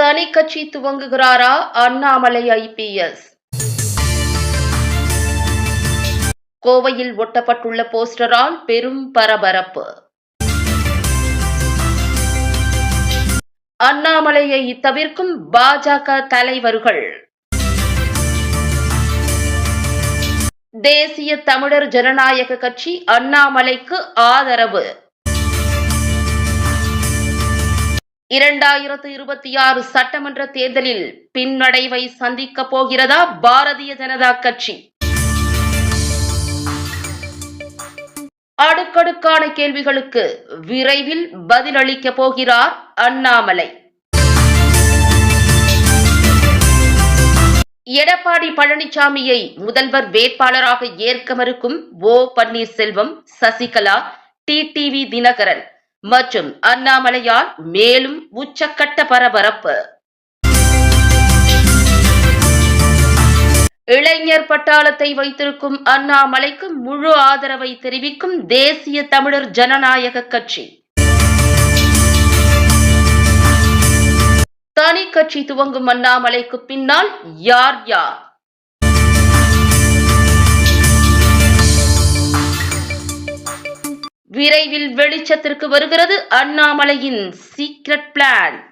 தனி கட்சி துவங்குகிறாரா அண்ணாமலை ஐபிஎஸ்? கோவையில் ஒட்டப்பட்டுள்ள போஸ்டரால் பெரும் பரபரப்பு. அண்ணாமலையை தவிர்க்கும் பாஜக தலைவர்கள். தேசிய தமிழர் ஜனநாயக கட்சி அண்ணாமலைக்கு ஆதரவு. 2026 சட்டமன்ற தேர்தலில் பின்னடைவை சந்திக்கப் போகிறதா பாரதிய ஜனதா கட்சி? அடுக்கடுக்கான கேள்விகளுக்கு விரைவில் பதிலளிக்கப் போகிறார் அண்ணாமலை. எடப்பாடி பழனிசாமியை முதல்வர் வேட்பாளராக ஏற்க மறுக்கும் ஓ பன்னீர்செல்வம், சசிகலா, டிடிவி தினகரன் மற்றும் அண்ணாமலையால் மேலும் உச்சக்கட்ட பரபரப்பு. இளைஞர் பட்டாளத்தை வைத்திருக்கும் அண்ணாமலைக்கு முழு ஆதரவை தெரிவிக்கும் தேசிய தமிழர் ஜனநாயக கட்சி. தனி கட்சி துவங்கும் அண்ணாமலைக்கு பின்னால் யார் யார்? விரைவில் வெளிச்சத்திற்கு வருகிறது அண்ணாமலையின் சீக்ரெட் பிளான்.